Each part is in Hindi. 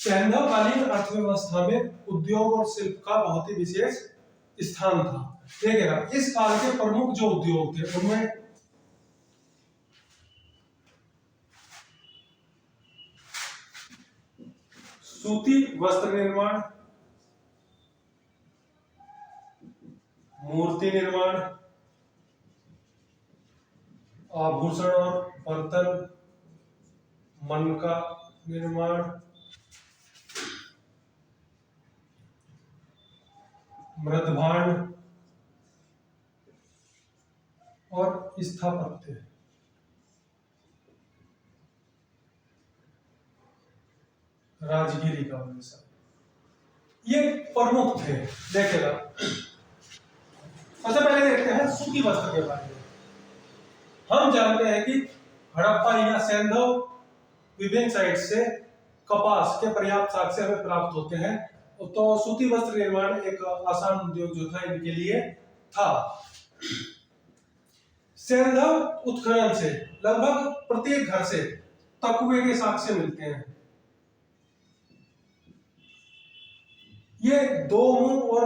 सैन्धवकालीन अर्थव्यवस्था में उद्योग और शिल्प का बहुत ही विशेष स्थान था। देखिएगा, इस काल के प्रमुख जो उद्योग थे उनमें सूती वस्त्र निर्माण, मूर्ति निर्माण, आभूषण और बर्तन, मनका निर्माण, मृदभांड और स्थापत्य, राजगिरी का सब ये प्रमुख थे। देखेगा, सबसे पहले देखते हैं सूती वस्त्र के बारे में। हम जानते हैं कि हड़प्पा या सैंधव विभिन्न साइट से कपास के पर्याप्त साक्ष्य हमें प्राप्त होते हैं, तो सूती वस्त्र निर्माण एक आसान उद्योग जो था इनके लिए था। सैंधव उत्खनन से लगभग प्रत्येक घर से तकुए के साक्ष्य मिलते हैं। ये 2 मुंह और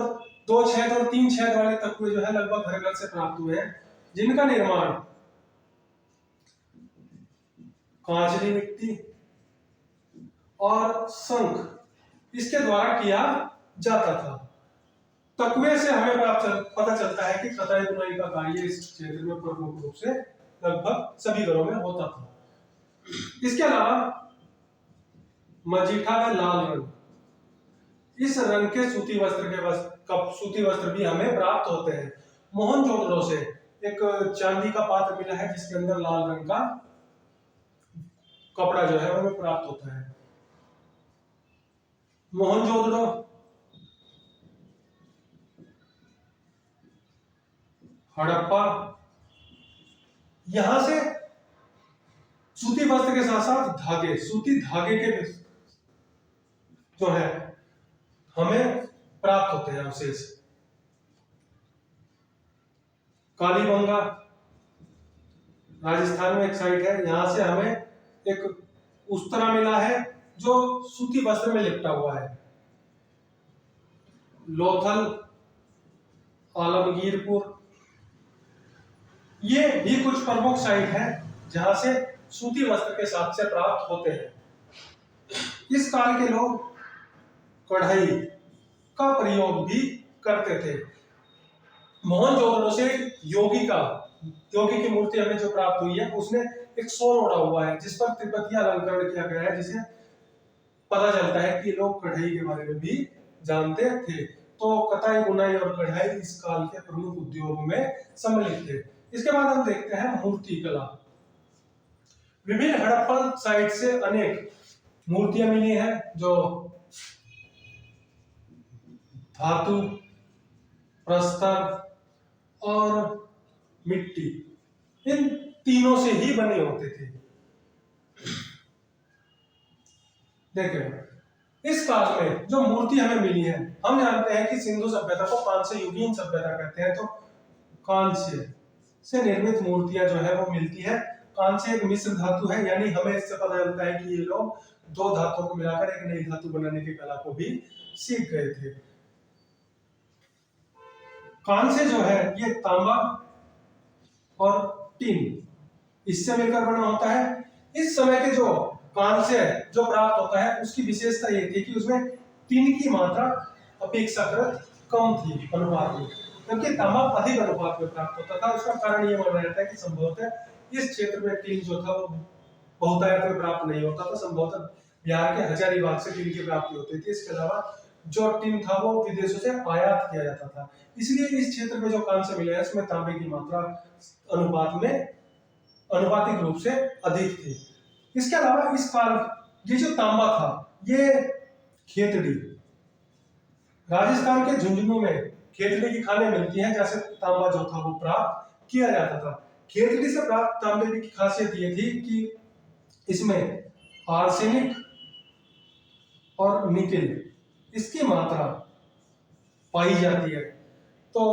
2 छेद और 3 छेद वाले तकुए जो है लगभग घर घर से प्राप्त हुए हैं, जिनका निर्माण कांचली मिट्टी और शंख इसके द्वारा किया जाता था। तकवे से हमें पता चलता है कि कताई बुनाई का कार्य इस क्षेत्र में प्रमुख रूप से लगभग सभी घरों में होता था। इसके अलावा मजीठा में लाल रंग, इस रंग के सूती वस्त्र भी हमें प्राप्त होते हैं। मोहनजोदड़ो से एक चांदी का पात्र मिला है जिसके अंदर लाल रंग का कपड़ा जो है हमें प्राप्त होता है। मोहनजोदड़ो, हड़प्पा, यहां से सूती वस्त्र के साथ साथ धागे, सूती धागे के जो है हमें प्राप्त होते हैं अवशेष। कालीबंगा राजस्थान में एक साइट है, यहां से हमें एक उस्तरा मिला है जो सूती वस्त्र में लिपटा हुआ है। लोथल, आलमगीरपुर, ये भी कुछ प्रमुख साइट है जहां से सूती वस्त्र के साक्ष्य प्राप्त होते हैं। इस काल के लोग कढ़ाई का प्रयोग भी करते थे। मोहनजोदड़ो से योगी की मूर्ति हमें जो प्राप्त हुई है उसने एक सोल ओढ़ा हुआ है जिस पर तिब्बतीय अलंकरण किया गया है, जिसे पता चलता है कि लोग कढ़ाई के बारे में भी जानते थे। तो कताई बुनाई और कढ़ाई इस काल के प्रमुख उद्योग में सम्मिलित थे। इसके बाद हम देखते हैं मूर्ति कला। विभिन्न हड़प्पन साइट से अनेक मूर्तियां मिली हैं जो धातु, प्रस्तर और मिट्टी, इन तीनों से ही बने होते थे। देखिए, इस काल में जो मूर्ति हमें मिली है, हम जानते हैं कि सिंधु सभ्यता को कांस्य युगीन सभ्यता कहते हैं। तो कांस्य से निर्मित मूर्तियां जो है वो मिलती है। कांस्य एक मिश्र धातु है, यानी हमें इससे पता चलता है कि ये लोग 2 धातुओं को मिलाकर एक नई धातु बनाने की कला को भी सीख गए थे। कांस्य जो है ये तांबा और टिन इससे मिलकर बना होता है। इस समय के जो कांस्य जो प्राप्त होता है उसकी विशेषता ये थी कि उसमें टिन की मात्रा अपेक्षाकृत कम थी अनुपात में, क्योंकि तांबा अधिक अनुपात में प्राप्त होता था। उसका कारण ये माना जाता है कि संभवतः इस क्षेत्र में टिन जो था वो बहुतायत में प्राप्त नहीं होता था। संभवतः बिहार के हजारीबाग से टिन की प्राप्ति होती थी। इसके अलावा जो टिन था वो विदेशों से आयात किया जाता था, इसलिए इस क्षेत्र में जो कांस्य मिला है उसमें तांबे की मात्रा अनुपातिक रूप से अधिक थी। इसके अलावा इस काल ये जो तांबा था ये खेतड़ी, राजस्थान के झुंझुनू में खेतड़ी की खानें मिलती हैं जैसे तांबा जो था वो प्राप्त किया जाता था। खेतड़ी से प्राप्त तांबे की खासियत ये थी कि इसमें आर्सेनिक और निकेल इसकी मात्रा पाई जाती है। तो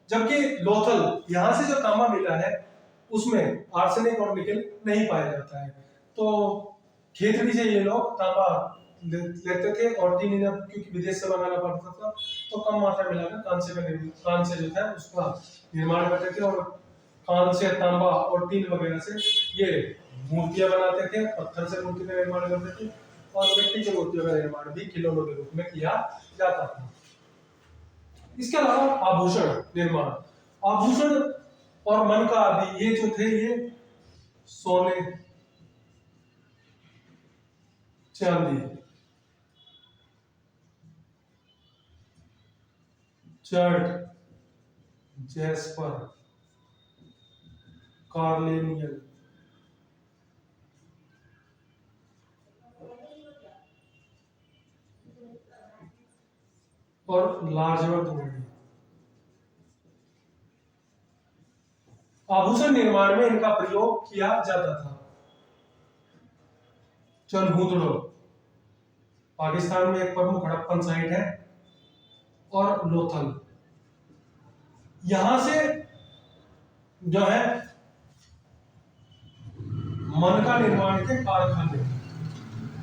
जबकि लोथल यहां से जो तांबा मिला है उसमें आर्सेनिक और निकेल नहीं पाया जाता है। तो खेतड़ी से ये लोग तांबा लेते थे और टीन इन्हें क्योंकि विदेश से मंगाना पड़ता था तो कम मात्रा में लाकर कांस्य जो था उसका निर्माण करते थे और कांस्य, तांबा और टीन वगैरह से ये मूर्तियां बनाते थे, पत्थर से मूर्ति का निर्माण करते थे और मिट्टी की मूर्तियों का निर्माण भी खिलौनों के रूप में किया जाता था। इसके अलावा आभूषण निर्माण, आभूषण और मन का आदि ये जो थे ये सोने, चांदी, जर्ड, जैस्पर, कार्नेलियन और लाजवंत मणि। आभूषण निर्माण में इनका प्रयोग किया जाता था। चनहुदड़ो पाकिस्तान में एक प्रमुख हड़प्पन साइट है और लोथल, यहां से जो है मन का निर्माण के कारखाने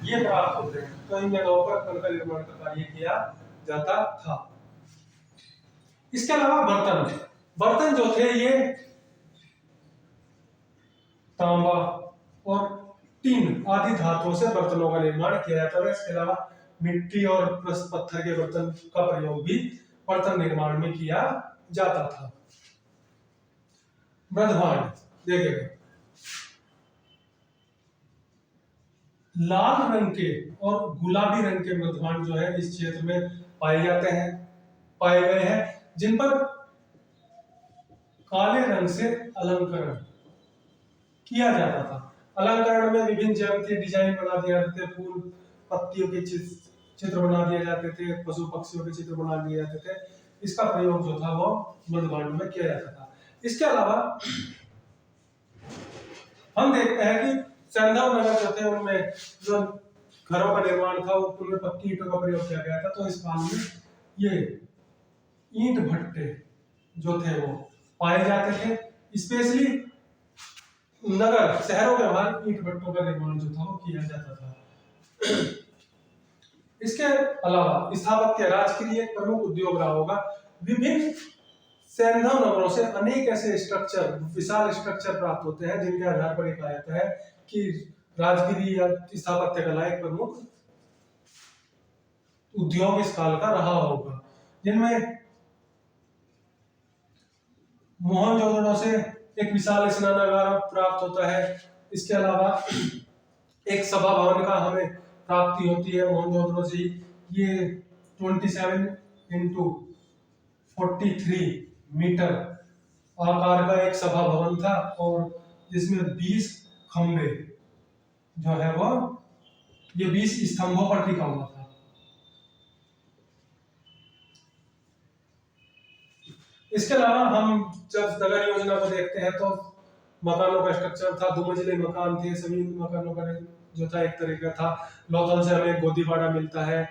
ये प्राप्त होते हैं, तो इन जगहों पर मन का निर्माण का कार्य किया जाता था। इसके अलावा बर्तन, बर्तन जो थे ये तांबा और टीन आदि धातुओं से बर्तनों का निर्माण किया जाता था। इसके अलावा मिट्टी और पत्थर के बर्तन का प्रयोग भी बर्तन निर्माण में किया जाता था। मृदभांड देखिएगा, लाल रंग के और गुलाबी रंग के मृदभांड जो है इस क्षेत्र में पाए जाते हैं, पाए गए हैं, जिन पर काले रंग से अलंकरण किया जाता था। अलंकरण में विभिन्न ज्यामितीय डिजाइन बना दिए जाते थे, फूल पत्तियों के चित्र बना दिए जाते थे, पशु पक्षियों के चित्र बना दिए जाते थे। इसका प्रयोग जो था वो मृदभांड में किया जाता था। इसके अलावा हम देखते हैं कि सैंधव नगर जो थे उनमें जो घरों का निर्माण था उनमें पक्की ईंटों का प्रयोग किया गया था। तो इस काल में ये ईंट भट्टे जो थे वो पाए जाते थे, स्पेशली नगर शहरों के बाहर ईंट भट्टों का निर्माण जो था वो किया जाता था। इसके अलावा स्थापत्य राजकीय एक प्रमुख उद्योग रहा होगा। विभिन्न सैंधव नगरों से अनेक ऐसे स्ट्रक्चर, विशाल स्ट्रक्चर प्राप्त होते हैं जिनके आधार पर कहा जाता है कि राजगिरी या स्थापत्य कला एक प्रमुख उद्योग इस काल का रहा होगा, जिनमें मोहनजोदड़ो से एक विशाल स्नानागार प्राप्त होता है। इसके अलावा एक सभा भवन का हमें प्राप्ति होती है मोहनजोदड़ो से। ये 27x43 मीटर आकार का एक सभा भवन था और जिसमें 20 खंबे जो है वो ये 20 स्तंभों पर टिका हुआ था। इसके अलावा हम जब नगर योजना को देखते हैं तो मकानों का स्ट्रक्चर था, 2 मंजिले मकान थे, सभी मकानों का जो था एक तरह का था। लोथल से हमें गोदीपाड़ा मिलता है,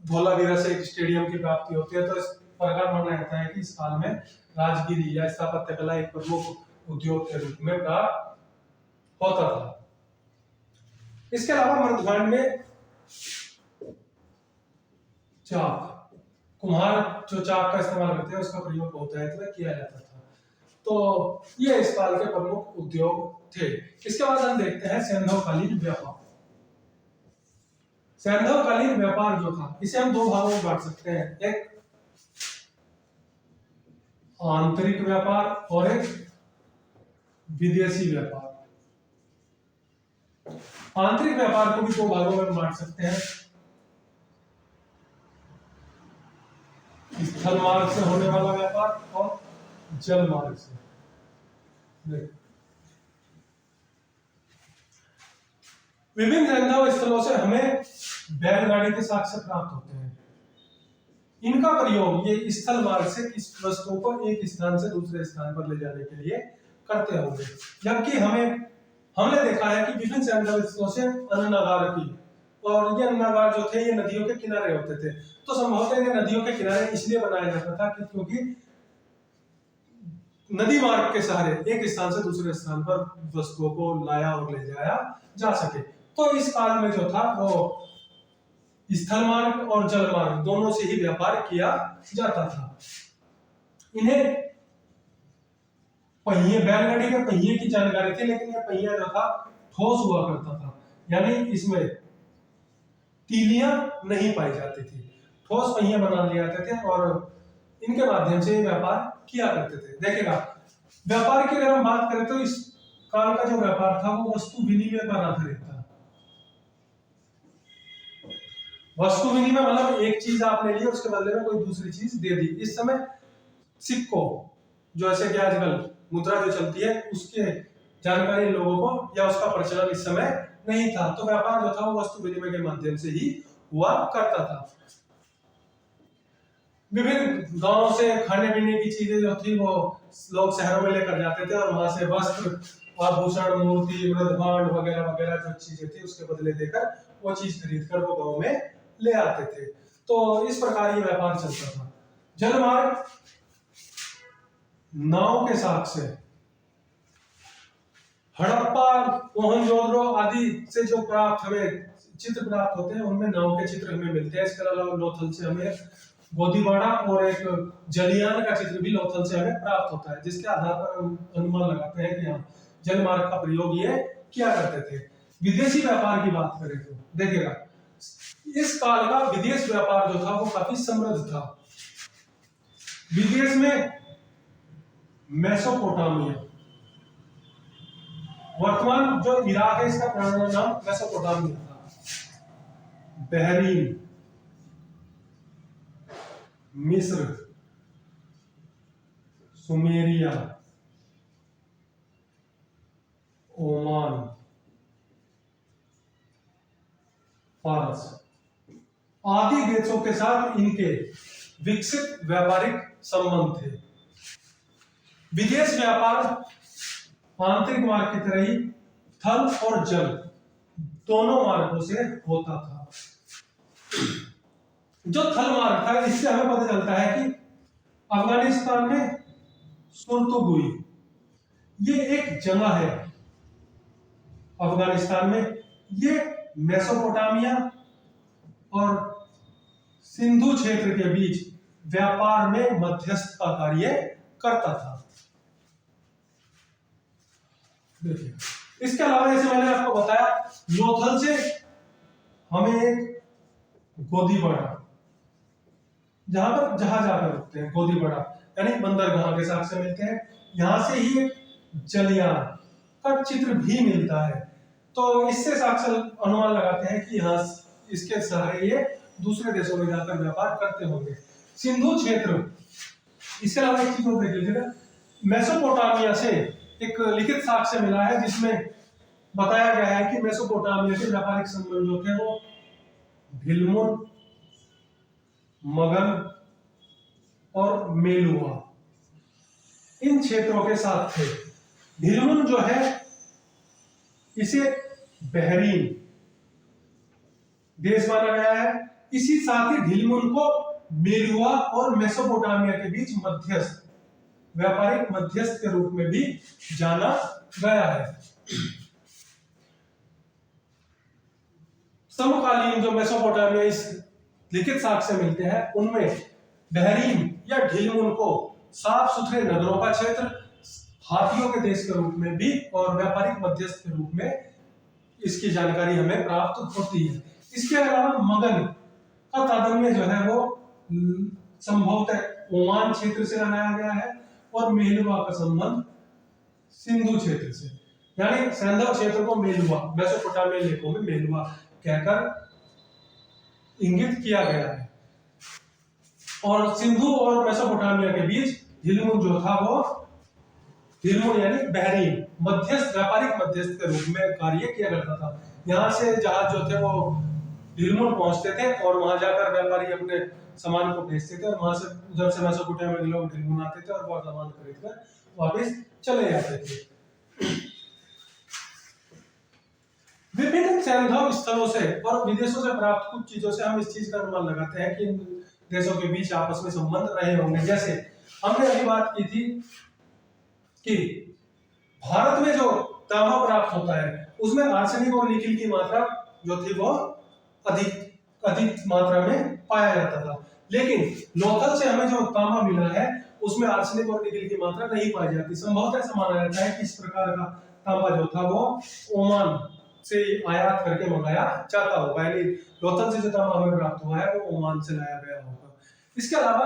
धौलावीरा से एक स्टेडियम की प्राप्ति होती है। तो इस प्रकार माना जाता है कि इस काल में राजगिरी या स्थापत्य कला एक प्रमुख उद्योग के रूप में प्राप्त होता था। इसके अलावा मृदभांड में चाक, कुम्हार जो चाक का इस्तेमाल करते हैं उसका प्रयोग बहुत है किया जाता था। तो ये इस काल के प्रमुख उद्योग थे। इसके बाद हम देखते हैं सैंधवकालीन व्यापार। सैंधवकालीन व्यापार जो था इसे हम 2 भागों में बांट सकते हैं, एक आंतरिक व्यापार और एक विदेशी व्यापार। आंतरिक व्यापार को भी 2 भागों में बांट सकते हैं, स्थल मार्ग से होने वाला व्यापार और जल मार्ग से। विभिन्न सैंधव स्थलों से हमें बैलगाड़ी के साक्ष्य प्राप्त होते हैं। इनका प्रयोग ये स्थल मार्ग से किस वस्तुओं को एक स्थान से दूसरे स्थान पर ले जाने के लिए करते होंगे। जबकि हमने देखा है कि विभिन्न सैंधव स्थलों से अन्नगार की, और ये अन्नगार जो थे ये नदियों के किनारे होते थे। तो संभवतः ये नदियों के किनारे इसलिए बनाया जाता था कि क्योंकि नदी मार्ग के सहारे एक स्थान से दूसरे स्थान पर वस्तुओं को लाया और ले जाया जा सके। तो इस काल में जो था वो स्थल मार्ग और जल मार्ग दोनों से ही व्यापार किया जाता था। इन्हें पहिए, बैलगाड़ी के पहिए की जानकारी थी, लेकिन यह पहिया जो था ठोस हुआ करता था, यानी इसमें तीलियां नहीं पाई जाती थी। ठोस पहिए बना लिए जाते थे और इनके माध्यम से व्यापार किया करते थे। देखिएगा, व्यापार की अगर हम बात करें तो इस काल का जो व्यापार था वो वस्तु विनिमय पर आधारित था। वस्तु विनिमय मतलब एक चीज आपने ली, उसके बदले में कोई दूसरी चीज दे दी। इस समय सिक्कों, जो ऐसे कि आजकल मुद्रा जो चलती है, उसके जानकारी लोगों को या उसका प्रचलन इस समय नहीं था, तो व्यापार जो था वो वस्तु विनिमय के माध्यम से ही हुआ करता था। विभिन्न गांवों से खाने पीने की चीजें जो थी वो लोग शहरों में लेकर जाते थे और वहां से वस्त्र, आभूषण, मूर्ति, मृदभांड वगैरह वगैरह जो चीजें थी उसके बदले देकर वो चीज खरीद कर वो गांव में ले आते थे। तो इस प्रकार ये व्यापार चलता था। जलमार्ग, नाव के साथ से हड़प्पा, मोहनजोदड़ो आदि से जो प्राप्त हमें चित्र प्राप्त होते हैं उनमें नाव के चित्र हमें मिलते हैं। इसके अलावा लोथल से हमें गोदीबाड़ा और एक जलियान का चित्र भी लोथल से हमें प्राप्त होता है, जिसके आधार पर हम अनुमान लगाते हैं कि हाँ, जलमार्ग का प्रयोग ये किया करते थे। विदेशी व्यापार की बात करें तो देखिएगा, इस काल का विदेश व्यापार जो था वो काफी समृद्ध था। विदेश में मेसोपोटामिया, वर्तमान जो इराक है इसका पुराना नाम मेसोपोटामिया था, बहरीन, मिस्र, सुमेरिया, ओमान, फारस आदि देशों के साथ इनके विकसित व्यापारिक संबंध थे। विदेश व्यापार आंतरिक मार्ग की तरह ही थल और जल दोनों मार्गों से होता था। जो थल मार्ग था, इससे हमें पता चलता है कि अफगानिस्तान में सुरतुगुई ये एक जगह है, अफगानिस्तान में ये मेसोपोटामिया और सिंधु क्षेत्र के बीच व्यापार में मध्यस्थ का कार्य करता था। देखिए, इसके अलावा जैसे मैंने आपको बताया, लोथल से हमें एक गोदीबाड़ा, जहां पर जहाज आकर रुकते हैं, गोदीबाड़ा यानी बंदरगाह के साथ से मिलते हैं, यहां से ही एक जलियान का चित्र भी मिलता है। तो इससे साक्षर अनुमान लगाते हैं कि यहाँ इसके सहारे ये दूसरे देशों में जाकर व्यापार करते होंगे। सिंधु क्षेत्र, इसके अलावा एक चीज और देख लीजिएगा, मेसोपोटामिया से एक लिखित साक्ष्य मिला है जिसमें बताया गया है कि मेसोपोटामिया के व्यापारिक संबंध जो थे वो भिलमुन, मगन और मेलुआ इन क्षेत्रों के साथ थे। भिलमुन जो है इसे बहरीन देश माना गया है। इसी साथ ही ढिलमुन को मेलुआ और मेसोपोटामिया के बीच मध्यस्थ, व्यापारिक मध्यस्थ के रूप में भी जाना गया है। समकालीन जो मेसोपोटामिया इस लिखित साक्ष्य मिलते हैं उनमें बहरीन या ढिलमुन को साफ सुथरे नगरों का क्षेत्र, हाथियों के देश के रूप में भी और व्यापारिक मध्यस्थ के रूप में इसकी जानकारी हमें प्राप्त होती है। इसके अलावा मगन का तादम्य जो है वो संभवतः ओमान क्षेत्र से लगाया गया है और मेलुआ का संबंध सिंधु क्षेत्र से, यानी सैंधव क्षेत्र को मेलुआ, मेसोपोटामिया लेखों में मेलुआ कहकर इंगित किया गया है। और सिंधु और मेसोपोटामिया के बीच ढिलमुन जो था वो, ढिलमुन यानी बहरीन, मध्यस्थ, व्यापारिक मध्यस्थ के रूप में कार्य किया करता था। यहाँ से जहाज जो थे वो ढिलमुन पहुंचते थे और वहां जाकर व्यापारी अपने सामान को भेजते थे और वहां से उधर से मेसोपोटामिया के लोग ढिलमुन आते थे और वो सामान खरीदकर वापस चले जाते थे। विभिन्न सैन्य स्थलों से और विदेशों से प्राप्त कुछ चीजों से हम इस चीज का अनुमान लगाते हैं कि इन देशों के बीच आपस में संबंध रहे होंगे। जैसे हमने अभी बात की थी कि भारत में जो तांबा प्राप्त होता है उसमें आर्सेनिक और निकिल की मात्रा जो थी वो अधिक अधिक मात्रा में पाया जाता था। लेकिन लोथल से हमें जो तांबा मिला है उसमें आर्सेनिक और निकेल की मात्रा नहीं पाई जाती। संभवतः ऐसा माना जाता है कि इस प्रकार का तांबा जो था वो ओमान से आयात करके मंगाया जाता होगा, यानी लोथल से जो तांबा हमें प्राप्त हुआ है वो ओमान से लाया गया होगा। इसके अलावा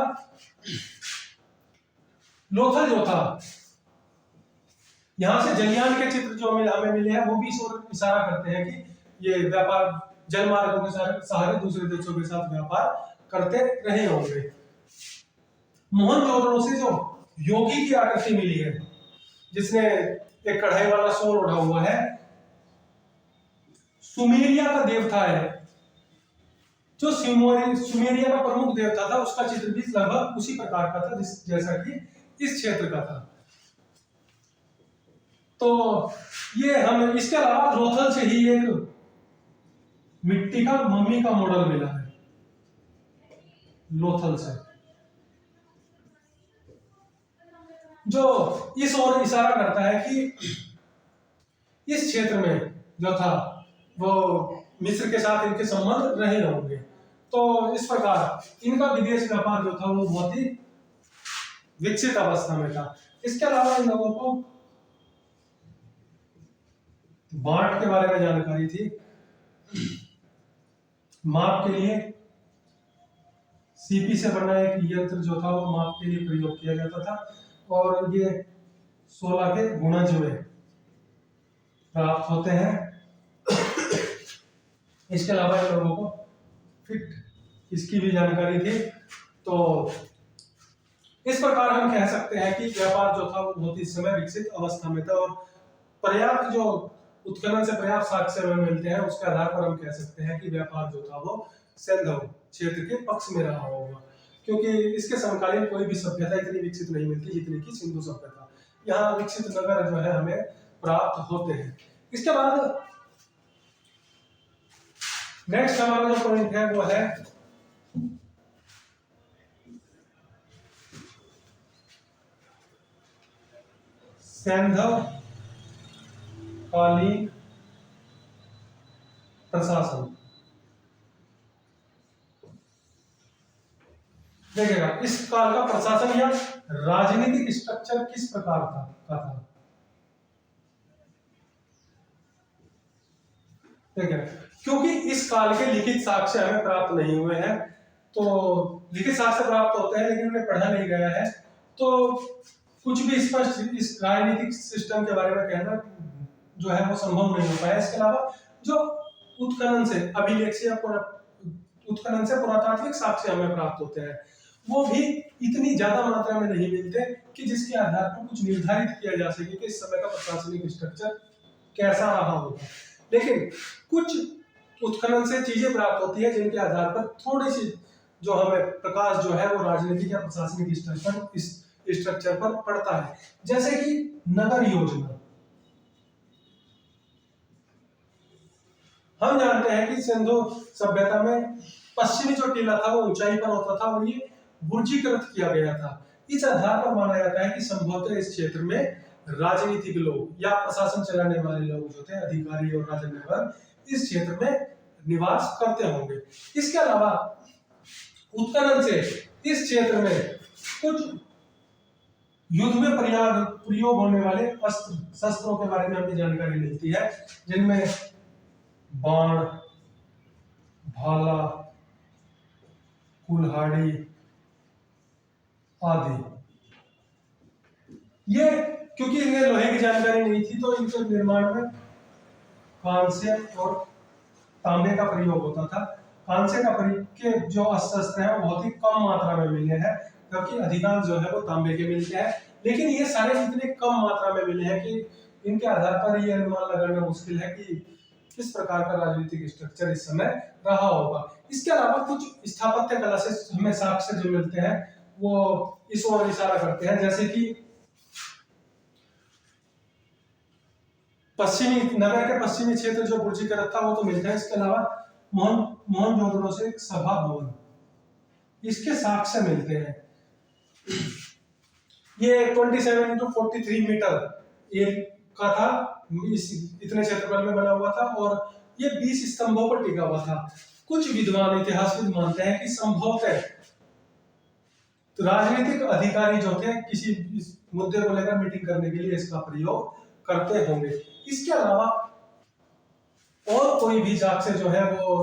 लोथल जो था, यहाँ से जलयान के चित्र जो हमें मिले हैं वो भी इस ओर इशारा करते हैं कि ये व्यापार जल मार्गों के सहारे दूसरे देशों के साथ व्यापार करते रहे होंगे। मोहनजोदड़ो से जो योगी की आकृति मिली है, जिसने एक कढ़ाई वाला सोल उठा हुआ है, सुमेरिया का देवता है, जो सुमेरिया का प्रमुख देवता था उसका चित्र भी लगभग उसी प्रकार का था जैसा कि इस क्षेत्र का था। तो ये हम इसके अलावा लोथल से ही एक मिट्टी का मम्मी का मॉडल मिला है, लोथल से, जो इस ओर इशारा करता है कि इस क्षेत्र में जो था वो मिस्र के साथ इनके संबंध रहे होंगे। तो इस प्रकार इनका विदेश व्यापार जो था वो बहुत ही विकसित अवस्था में था। इसके अलावा इन लोगों को बांट के बारे में जानकारी थी। माप के लिए सीपी से बना एक यंत्र जो था वो माप के लिए प्रयोग किया जाता था, और ये 16 के गुणज में प्राप्त होते हैं। इसके अलावा इन लोगों को फिट इसकी भी जानकारी थी। तो इस प्रकार हम कह सकते हैं कि व्यापार जो था वो बहुत ही समय विकसित अवस्था में था, और पर्याप्त जो उत्खनन से पर्याप्त साक्ष्य हमें मिलते हैं उसके आधार पर हम कह सकते हैं कि व्यापार जो था वो सिंधु क्षेत्र के पक्ष में रहा होगा, क्योंकि इसके समकालीन कोई भी सभ्यता इतनी विकसित नहीं मिलती जितनी कि सिंधु सभ्यता। यहाँ विकसित नगर जो है हमें प्राप्त होते हैं। इसके बाद नेक्स्ट हमारा जो पॉइंट है वो है सिंधु कालीन प्रशासन। देखिएगा इस काल का प्रशासन या राजनीतिक स्ट्रक्चर किस प्रकार का था। देखिए, क्योंकि इस काल के लिखित साक्ष्य हमें प्राप्त नहीं हुए हैं, तो लिखित साक्ष्य प्राप्त होते हैं लेकिन उन्हें पढ़ा नहीं गया है, तो कुछ भी स्पष्ट इस राजनीतिक सिस्टम के बारे में कहना जो है वो संभव नहीं हो पाया। इसके अलावा जो उत्खनन से अभिलेख से या उत्खनन से पुरातात्विक साक्ष्य हमें प्राप्त होते हैं वो भी इतनी ज्यादा मात्रा में नहीं मिलते कि जिसके आधार पर कुछ निर्धारित किया जा सके कि इस समय का प्रशासनिक स्ट्रक्चर कैसा रहा होगा। लेकिन कुछ उत्खनन से चीजें प्राप्त होती है जिनके आधार पर थोड़ी सी जो हमें प्रकाश जो है वो राजनीतिक या प्रशासनिक स्ट्रक्चर पर पड़ता है, जैसे कि नगर योजना। हम जानते हैं कि सिंधु सभ्यता में पश्चिमी जो टीला था वो ऊंचाई पर होता था और ये बुर्जीकृत किया गया था। इस आधार पर माना जाता है कि संभवतः इस क्षेत्र में राजनीतिक लोग या प्रशासन चलाने वाले लोग जो थे, अधिकारी और राजन्य वर्ग, इस क्षेत्र में निवास करते होंगे। इसके अलावा उत्खनन से इस क्षेत्र में कुछ युद्ध में प्रयोग होने वाले अस्त्र शस्त्रों के बारे में हमें जानकारी मिलती है, जिनमें बाण, भाला, कुल्हाड़ी आदि। ये क्योंकि इनमें लोहे की जानकारी नहीं थी तो इनके निर्माण में कांस्य और तांबे का प्रयोग होता था। कांस्य के जो अस्त्र हैं वो बहुत ही कम मात्रा में मिले हैं, क्योंकि अधिकांश जो है वो तांबे के मिलते हैं। लेकिन ये सारे इतने कम मात्रा में मिले हैं कि इनके आधार पर ये अनुमान लगाना मुश्किल है कि किस प्रकार का राजनीतिक स्ट्रक्चर इस समय रहा होगा। इसके अलावा कुछ स्थापत्य कला से हमें साक्ष्य जो मिलते हैं वो इस ओर इशारा करते हैं, जैसे कि पश्चिमी नगर के पश्चिमी क्षेत्र जो बुर्जीकृत था वो तो मिलता है। इसके अलावा मोहनजोदड़ो से एक सभा भवन, इसके साक्ष्य मिलते हैं। ये 27 to 43 मीटर का था, इतने क्षेत्रफल में बना हुआ था और ये 20 स्तंभों पर टिका हुआ था। कुछ विद्वान इतिहासविद मानते हैं कि संभवतः तो राजनीतिक अधिकारी जो थे किसी इस मुद्दे को लेकर मीटिंग करने के लिए इसका प्रयोग करते होंगे। इसके अलावा और कोई भी जाके जो है वो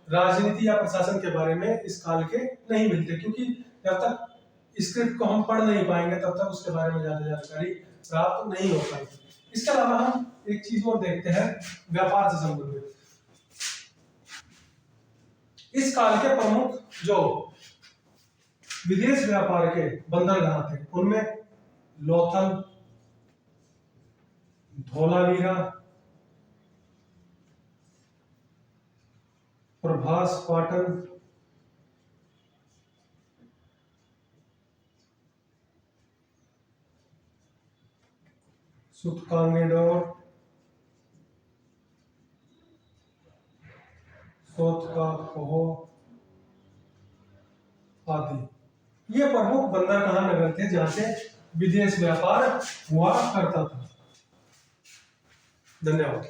राजनीति या प्रशासन के बारे में इस काल के नहीं मिलते, क्योंकि जब तक स्क्रिप्ट को हम पढ़ नहीं पाएंगे तब तक उसके बारे में ज्यादा जानकारी प्राप्त नहीं हो पाएगी। इसके अलावा हम एक चीज और देखते हैं व्यापार से संबंधित। इस काल के प्रमुख जो विदेश व्यापार के बंदरगाह थे उनमें लोथल, धोलावीरा, प्रभास पाटन, सुतकांगेडोर, सोतका कोहो आदि ये प्रमुख बंदरगाह नगर थे जहां से विदेश व्यापार हुआ करता था। धन्यवाद।